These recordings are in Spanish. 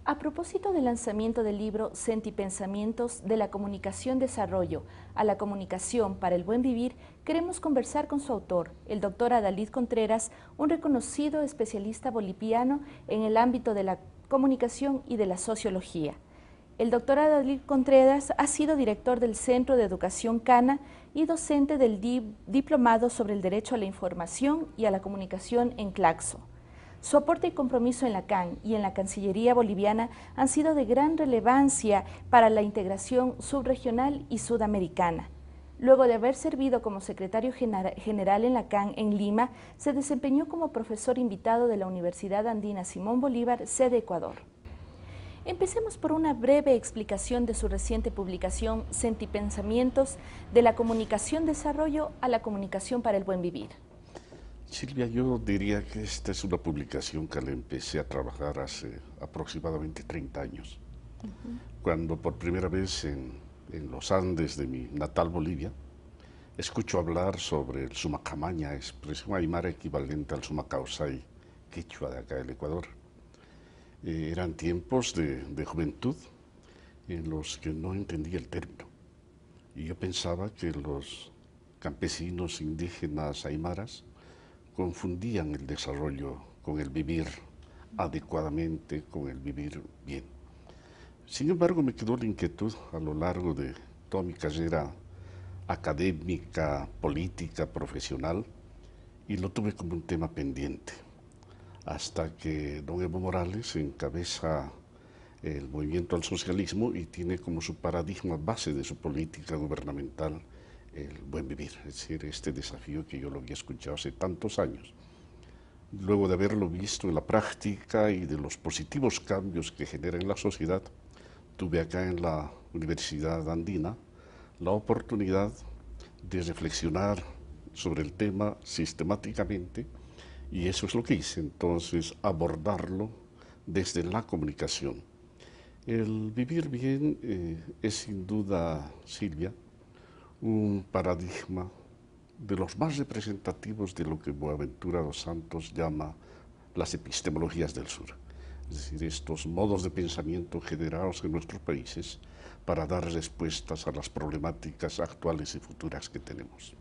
A propósito del lanzamiento del libro Sentipensamientos de la comunicación desarrollo a la comunicación para el buen vivir, queremos conversar con su autor, el doctor Adalid Contreras, un reconocido especialista boliviano en el ámbito de la comunicación y de la sociología. El doctor Adalid Contreras ha sido director del Centro de Educación CANA y docente del Diplomado sobre el Derecho a la Información y a la Comunicación en Claxo. Su aporte y compromiso en la CAN y en la Cancillería boliviana han sido de gran relevancia para la integración subregional y sudamericana. Luego de haber servido como secretario general en la CAN en Lima, se desempeñó como profesor invitado de la Universidad Andina Simón Bolívar, sede Ecuador. Empecemos por una breve explicación de su reciente publicación Sentipensamientos de la comunicación desarrollo a la comunicación para el buen vivir. Silvia, yo diría que esta es una publicación que la empecé a trabajar hace aproximadamente 30 años, cuando por primera vez en los Andes de mi natal Bolivia escucho hablar sobre el Sumacamaña, expresión aymara equivalente al Sumacausay, quechua de acá del Ecuador. Eran tiempos de juventud en los que no entendía el término, y yo pensaba que los campesinos indígenas aymaras confundían el desarrollo con el vivir adecuadamente, con el vivir bien. Sin embargo, me quedó la inquietud a lo largo de toda mi carrera académica, política, profesional, y lo tuve como un tema pendiente, hasta que don Evo Morales encabeza el movimiento al socialismo y tiene como su paradigma base de su política gubernamental el buen vivir, es decir, este desafío que yo lo había escuchado hace tantos años. Luego de haberlo visto en la práctica y de los positivos cambios que genera en la sociedad, tuve acá en la Universidad Andina la oportunidad de reflexionar sobre el tema sistemáticamente, y eso es lo que hice, entonces, abordarlo desde la comunicación. El vivir bien es sin duda, Silvia, un paradigma de los más representativos de lo que Boaventura dos Santos llama las epistemologías del sur, es decir, estos modos de pensamiento generados en nuestros países para dar respuestas a las problemáticas actuales y futuras que tenemos.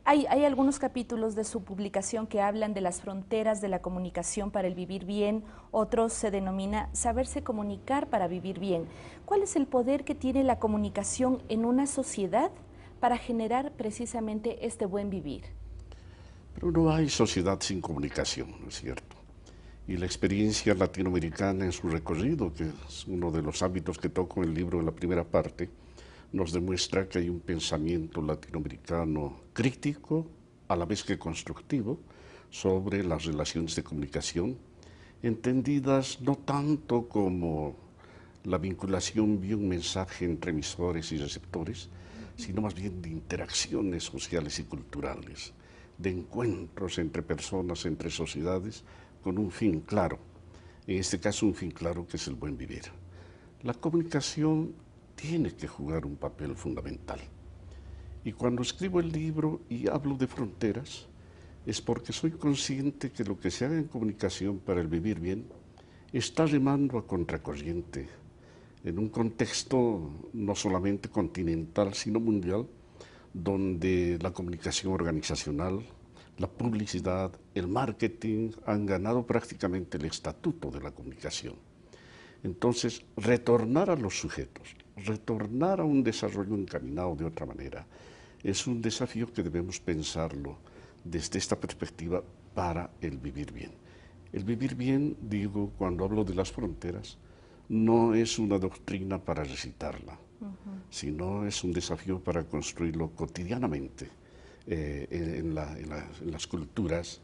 Hay algunos capítulos de su publicación que hablan de las fronteras de la comunicación para el vivir bien, otros se denomina saberse comunicar para vivir bien. ¿Cuál es el poder que tiene la comunicación en una sociedad para generar precisamente este buen vivir? Pero no hay sociedad sin comunicación, ¿no es cierto? Y la experiencia latinoamericana en su recorrido, que es uno de los ámbitos que toco en el libro en la primera parte, nos demuestra que hay un pensamiento latinoamericano crítico, a la vez que constructivo, sobre las relaciones de comunicación, entendidas no tanto como la vinculación vía un mensaje entre emisores y receptores, sino más bien de interacciones sociales y culturales, de encuentros entre personas, entre sociedades, con un fin claro, en este caso un fin claro que es el buen vivir. La comunicación tiene que jugar un papel fundamental. Y cuando escribo el libro y hablo de fronteras, es porque soy consciente que lo que se haga en comunicación para el vivir bien está remando a contracorriente, en un contexto no solamente continental, sino mundial, donde la comunicación organizacional, la publicidad, el marketing han ganado prácticamente el estatuto de la comunicación. Entonces, retornar a los sujetos, retornar a un desarrollo encaminado de otra manera, es un desafío que debemos pensarlo desde esta perspectiva para el vivir bien. El vivir bien, digo, cuando hablo de las fronteras, no es una doctrina para recitarla, sino es un desafío para construirlo cotidianamente en las culturas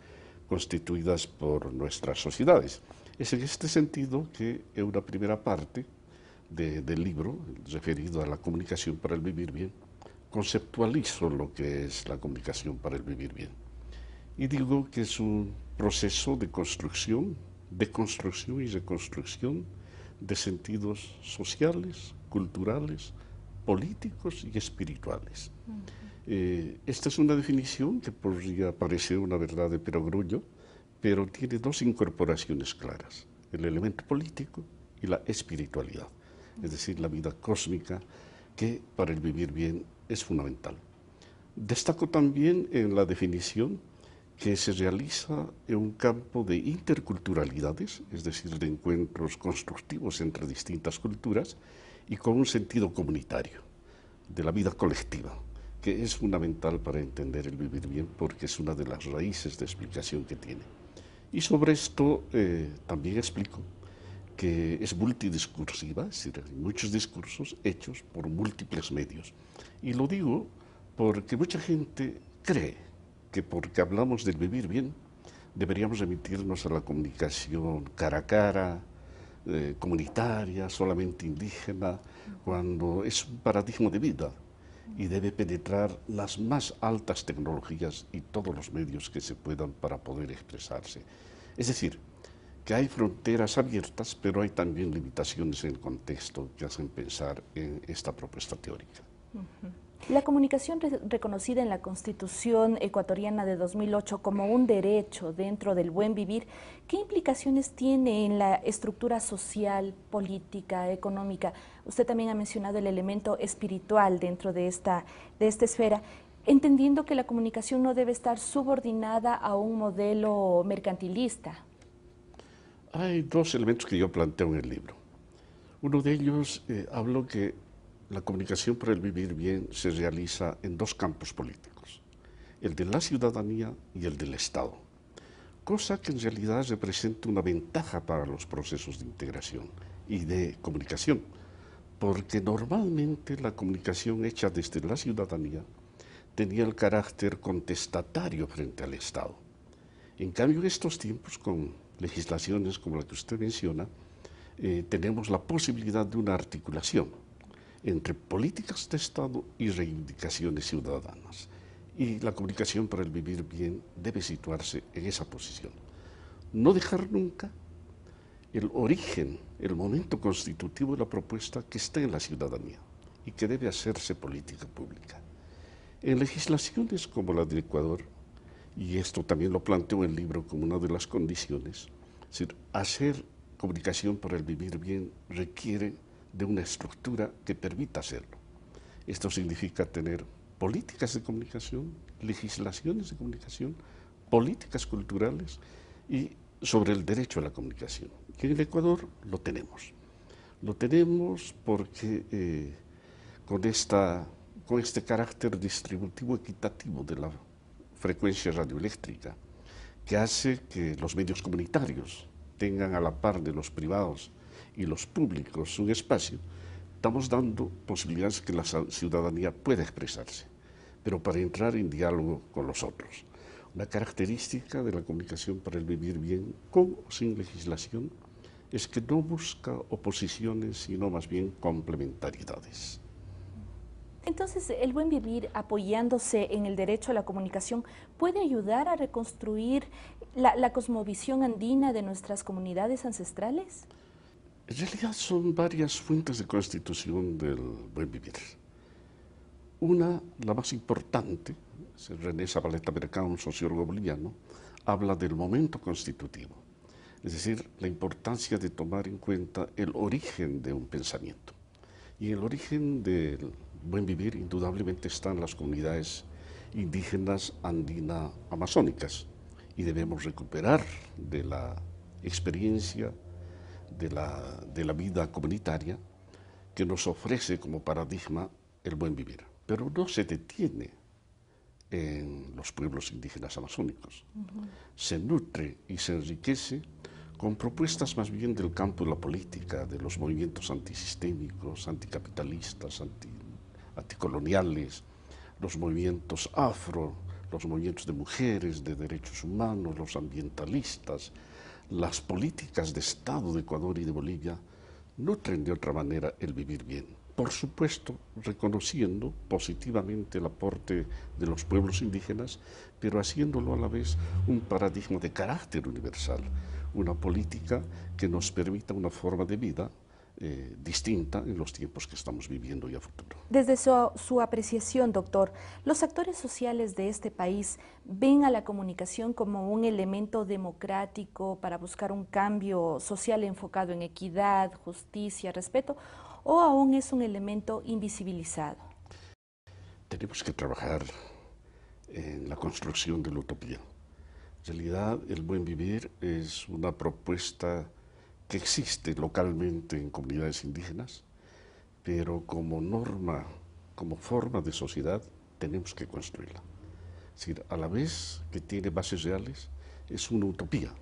constituidas por nuestras sociedades. Es en este sentido que en una primera parte del libro, referido a la comunicación para el vivir bien, conceptualizo lo que es la comunicación para el vivir bien. Y digo que es un proceso de construcción y reconstrucción de sentidos sociales, culturales, políticos y espirituales. Esta es una definición que podría parecer una verdad de perogrullo, pero tiene dos incorporaciones claras. el elemento político y la espiritualidad, es decir, la vida cósmica que para el vivir bien es fundamental. Destaco también en la definición que se realiza en un campo de interculturalidades, es decir, de encuentros constructivos entre distintas culturas y con un sentido comunitario, de la vida colectiva, que es fundamental para entender el vivir bien porque es una de las raíces de explicación que tiene. Y sobre esto también explico que es multidiscursiva, es decir, hay muchos discursos hechos por múltiples medios. Y lo digo porque mucha gente cree que porque hablamos del vivir bien, deberíamos remitirnos a la comunicación cara a cara, comunitaria, solamente indígena, cuando es un paradigma de vida y debe penetrar las más altas tecnologías y todos los medios que se puedan para poder expresarse. Es decir, que hay fronteras abiertas, pero hay también limitaciones en el contexto que hacen pensar en esta propuesta teórica. La comunicación reconocida en la Constitución ecuatoriana de 2008 como un derecho dentro del buen vivir, ¿qué implicaciones tiene en la estructura social, política, económica? Usted también ha mencionado el elemento espiritual dentro de esta esfera, entendiendo que la comunicación no debe estar subordinada a un modelo mercantilista. Hay dos elementos que yo planteo en el libro. Uno de ellos hablo que la comunicación para el vivir bien se realiza en dos campos políticos, el de la ciudadanía y el del Estado, cosa que en realidad representa una ventaja para los procesos de integración y de comunicación, porque normalmente la comunicación hecha desde la ciudadanía tenía el carácter contestatario frente al Estado. En cambio, en estos tiempos, con legislaciones como la que usted menciona, tenemos la posibilidad de una articulación entre políticas de Estado y reivindicaciones ciudadanas. Y la comunicación para el vivir bien debe situarse en esa posición. No dejar nunca el origen, el momento constitutivo de la propuesta que está en la ciudadanía y que debe hacerse política pública. En legislaciones como la del Ecuador, y esto también lo planteo en el libro como una de las condiciones, es decir, hacer comunicación para el vivir bien requiere de una estructura que permita hacerlo. Esto significa tener políticas de comunicación, legislaciones de comunicación, políticas culturales y sobre el derecho a la comunicación. Y en el Ecuador lo tenemos. Lo tenemos porque con este carácter distributivo equitativo de la frecuencia radioeléctrica, que hace que los medios comunitarios tengan a la par de los privados y los públicos un espacio, estamos dando posibilidades que la ciudadanía pueda expresarse, pero para entrar en diálogo con los otros. Una característica de la comunicación para el vivir bien, con o sin legislación, es que no busca oposiciones, sino más bien complementariedades. Entonces, el buen vivir, apoyándose en el derecho a la comunicación, ¿puede ayudar a reconstruir la cosmovisión andina de nuestras comunidades ancestrales? En realidad son varias fuentes de constitución del buen vivir. Una, la más importante, René Zabaleta Bercán, un sociólogo boliviano, habla del momento constitutivo, es decir, la importancia de tomar en cuenta el origen de un pensamiento. Y el origen del buen vivir indudablemente están las comunidades indígenas andina-amazónicas y debemos recuperar de la experiencia de la vida comunitaria que nos ofrece como paradigma el buen vivir. Pero no se detiene en los pueblos indígenas amazónicos. Se nutre y se enriquece con propuestas más bien del campo de la política, de los movimientos antisistémicos, anticapitalistas, anticoloniales, los movimientos afro, los movimientos de mujeres, de derechos humanos, los ambientalistas. Las políticas de Estado de Ecuador y de Bolivia nutren de otra manera el vivir bien. Por supuesto, reconociendo positivamente el aporte de los pueblos indígenas, pero haciéndolo a la vez un paradigma de carácter universal, una política que nos permita una forma de vida distinta en los tiempos que estamos viviendo y a futuro. Desde su apreciación, doctor, ¿los actores sociales de este país ven a la comunicación como un elemento democrático para buscar un cambio social enfocado en equidad, justicia, respeto, o aún es un elemento invisibilizado? Tenemos que trabajar en la construcción de la utopía. En realidad, el buen vivir es una propuesta que existe localmente en comunidades indígenas, pero como norma, como forma de sociedad, tenemos que construirla. Es decir, a la vez que tiene bases reales, es una utopía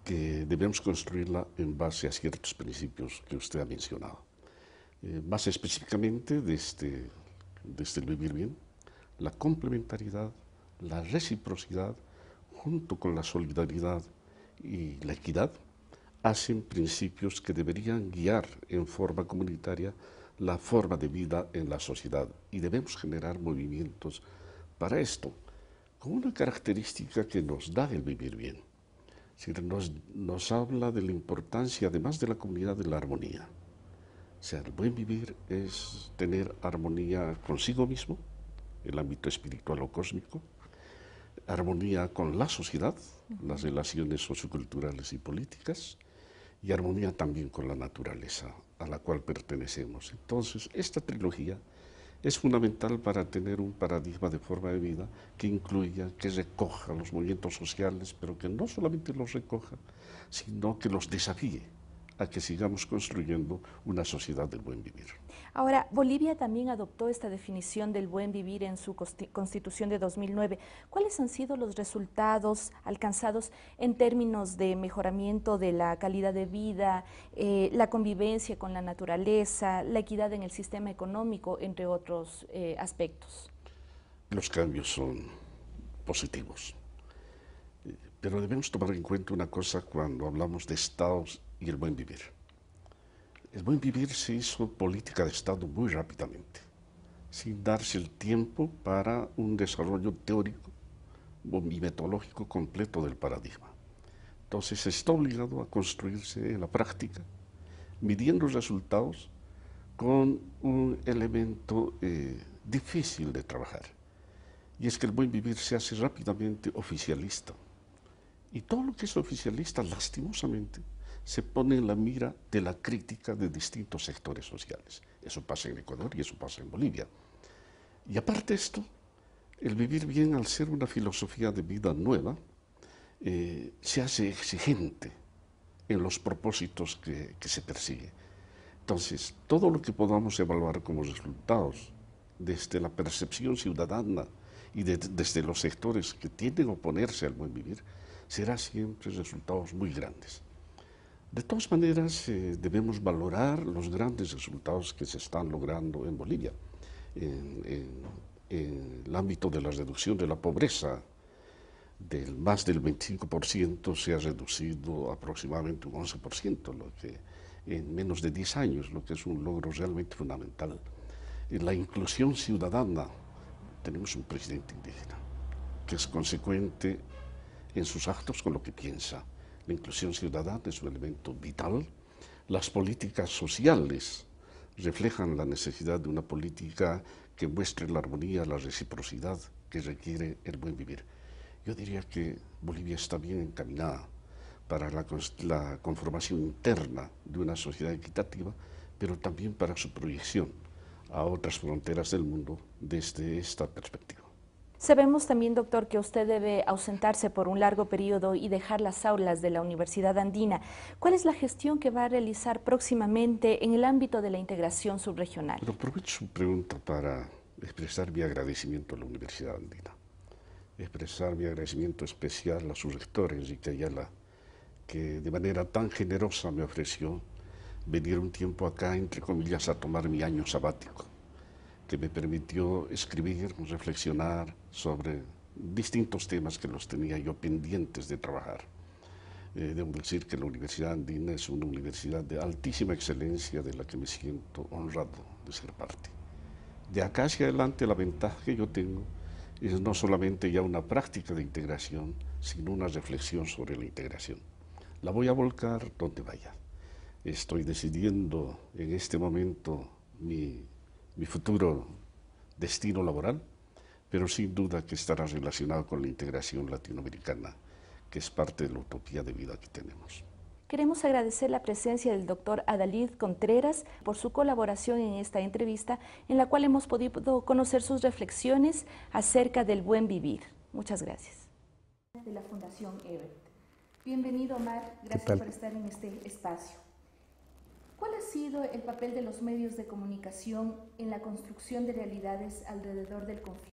que debemos construirla en base a ciertos principios que usted ha mencionado. Más específicamente, desde el vivir bien, la complementariedad, la reciprocidad, junto con la solidaridad y la equidad, hacen principios que deberían guiar en forma comunitaria la forma de vida en la sociedad y debemos generar movimientos para esto, con una característica que nos da el vivir bien. Es decir, nos habla de la importancia, además de la comunidad, de la armonía. O sea, el buen vivir es tener armonía consigo mismo, el ámbito espiritual o cósmico, armonía con la sociedad, las relaciones socioculturales y políticas, y armonía también con la naturaleza a la cual pertenecemos. Entonces, esta trilogía es fundamental para tener un paradigma de forma de vida que incluya, que recoja los movimientos sociales, pero que no solamente los recoja, sino que los desafíe a que sigamos construyendo una sociedad del buen vivir. Ahora, Bolivia también adoptó esta definición del buen vivir en su Constitución de 2009. ¿Cuáles han sido los resultados alcanzados en términos de mejoramiento de la calidad de vida, la convivencia con la naturaleza, la equidad en el sistema económico, entre otros aspectos? Los cambios son positivos, pero debemos tomar en cuenta una cosa cuando hablamos de estados y el buen vivir. El buen vivir se hizo política de Estado muy rápidamente, sin darse el tiempo para un desarrollo teórico y metodológico completo del paradigma. Entonces se está obligado a construirse en la práctica, midiendo resultados con un elemento difícil de trabajar. Y es que el buen vivir se hace rápidamente oficialista. Y todo lo que es oficialista, lastimosamente, se pone en la mira de la crítica de distintos sectores sociales. Eso pasa en Ecuador y eso pasa en Bolivia. Y aparte de esto, el vivir bien, al ser una filosofía de vida nueva, se hace exigente en los propósitos que se persigue. Entonces, todo lo que podamos evaluar como resultados desde la percepción ciudadana y desde los sectores que tienden a oponerse al buen vivir, será siempre resultados muy grandes. De todas maneras, debemos valorar los grandes resultados que se están logrando en Bolivia, en el ámbito de la reducción de la pobreza. Más del 25% se ha reducido aproximadamente un 11%, lo que en menos de 10 años, lo que es un logro realmente fundamental. En la inclusión ciudadana, tenemos un presidente indígena que es consecuente en sus actos con lo que piensa. La inclusión ciudadana es un elemento vital. Las políticas sociales reflejan la necesidad de una política que muestre la armonía, la reciprocidad que requiere el buen vivir. Yo diría que Bolivia está bien encaminada para la conformación interna de una sociedad equitativa, pero también para su proyección a otras fronteras del mundo desde esta perspectiva. Sabemos también, doctor, que usted debe ausentarse por un largo periodo y dejar las aulas de la Universidad Andina. ¿Cuál es la gestión que va a realizar próximamente en el ámbito de la integración subregional? Pero aprovecho su pregunta para expresar mi agradecimiento a la Universidad Andina, expresar mi agradecimiento especial a su rector, Enrique Ayala, que de manera tan generosa me ofreció venir un tiempo acá, entre comillas, a tomar mi año sabático, que me permitió escribir, reflexionar sobre distintos temas que los tenía yo pendientes de trabajar. Debo decir que la Universidad Andina es una universidad de altísima excelencia de la que me siento honrado de ser parte. De acá hacia adelante la ventaja que yo tengo es no solamente ya una práctica de integración, sino una reflexión sobre la integración. La voy a volcar donde vaya. Estoy decidiendo en este momento mi futuro destino laboral, pero sin duda que estará relacionado con la integración latinoamericana, que es parte de la utopía de vida que tenemos. Queremos agradecer la presencia del doctor Adalid Contreras por su colaboración en esta entrevista, en la cual hemos podido conocer sus reflexiones acerca del buen vivir. Muchas gracias. De la Fundación Ebert. Bienvenido, Omar. Gracias por estar en este espacio. ¿Cuál ha sido el papel de los medios de comunicación en la construcción de realidades alrededor del conflicto?